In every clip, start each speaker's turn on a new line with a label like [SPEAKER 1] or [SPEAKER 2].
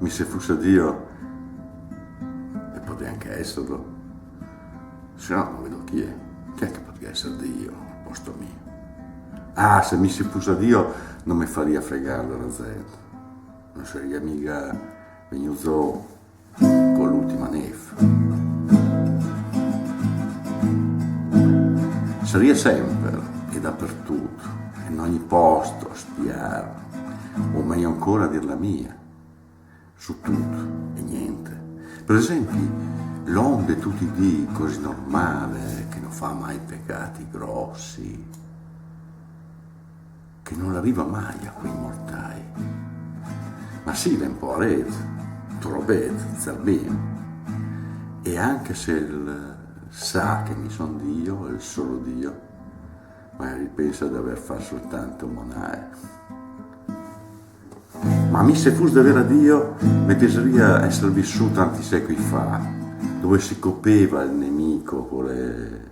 [SPEAKER 1] mi se fosse Dio, e potrebbe anche esserlo, se no non vedo chi è che potrebbe essere Dio al posto mio. Ah, se mi si fosse Dio non mi faria fregare dalla Z, non sarebbe mica venuto con l'ultima nef. Sarebbe sempre e dappertutto, in ogni posto a spiare, o meglio ancora a dir la mia, su tutto e niente. Per esempio, l'onde tutti i dì così normale, che non fa mai peccati grossi, che non arriva mai a quei mortai. Ma sì, un po' a rete, trobet, zerbino. E anche se il sa che mi son Dio, il solo Dio, magari pensa di aver fatto soltanto monare. Ma mi se fosse davvero a Dio, mi piacerebbe essere vissuto tanti secoli fa, dove si copeva il nemico con le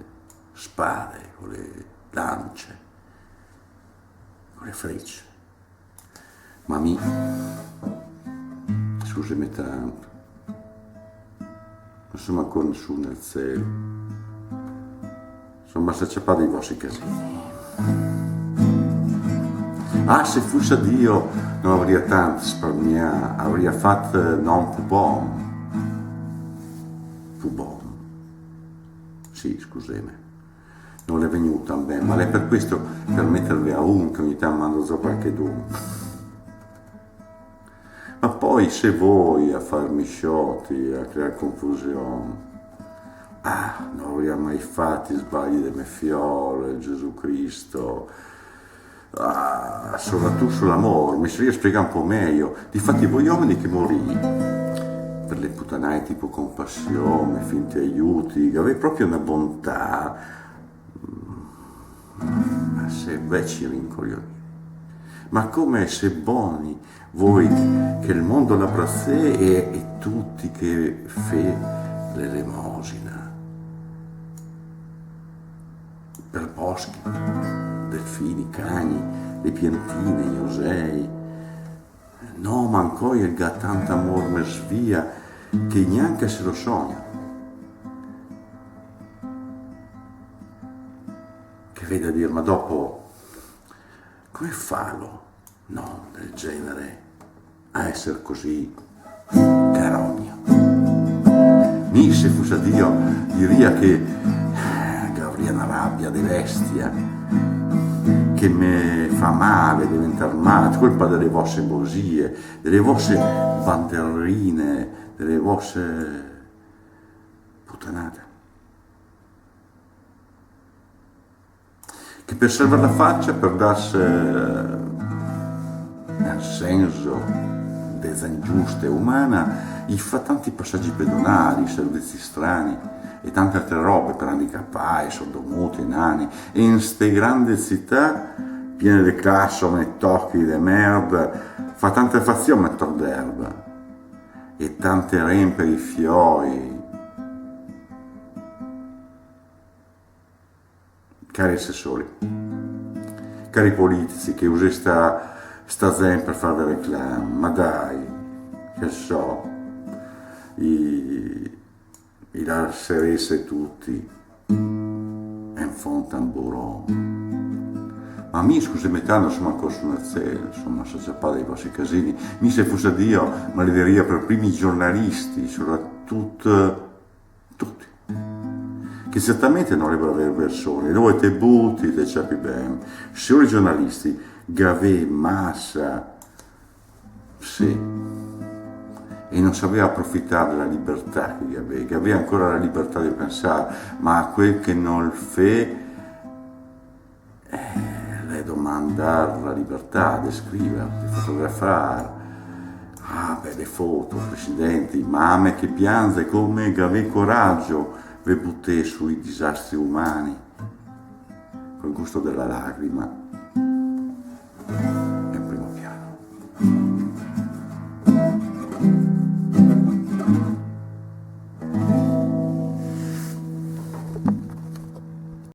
[SPEAKER 1] spade, con le lance, con le frecce. Ma mi, scusami tanto, non sono ancora nessuno nel cielo, sono basta ciappare dei vostri casini. Ah, se fosse Dio non avrei tanto spalmiato, avrei fatto non pubon. Sì, scusami, non è venuto tan bene, ma è per questo, per mettervi a un, che ogni tanto mando già qualche dunque. Ma poi se voi a farmi sciotti, a creare confusione, non avrei mai fatto i sbagli delle fiole, Gesù Cristo, soprattutto sull'amore, mi sarebbe spiegato un po' meglio. Difatti voi uomini che morì per le puttanate tipo compassione, finti aiuti, che avete proprio una bontà, ma se invece rincoglioni. Ma come se buoni voi che il mondo l'abbracce e tutti che fe l'elemosina per boschi, delfini, cani, le piantine, gli osei. No, mancò il tanta amor me svia che neanche se lo sogna. Che vede a dire, ma dopo come farlo? No, del genere, a essere così carogna. Mi se fosse Dio diria che avrei una rabbia di bestia, che mi fa male diventare matto, colpa delle vostre bosie, delle vostre banderine, delle vostre puttanate. Che per salvare la faccia, per darsi nel senso desingiusta e umana, gli fa tanti passaggi pedonali, servizi strani e tante altre robe per handicappati, sordomuti, nani, e in ste grandi città piene di classome e tocchi di merda fa tante fazioni mettere d'erba e tante remperi fioi. Cari assessori, cari politici che usate sta zen per fare reclame, ma dai, che so, i lasceresse tutti e in fondo un buron. Ma mi scusi metà non sono ancora su una cella, insomma, so già dei vostri casini. Mi se fosse Dio, malediria per primi giornalisti, soprattutto tutti, che certamente non avrebbero aver versone, dove te butti, te capi bene. Solo i giornalisti, gavè, massa, sì, e non sapeva approfittare della libertà che aveva ancora la libertà di pensare, ma quel che non il fe, le domandare la libertà di scrivere, di fotografare, belle foto, presidenti, mamme che piange come gavè coraggio, ve buttè sui disastri umani, col gusto della lacrima.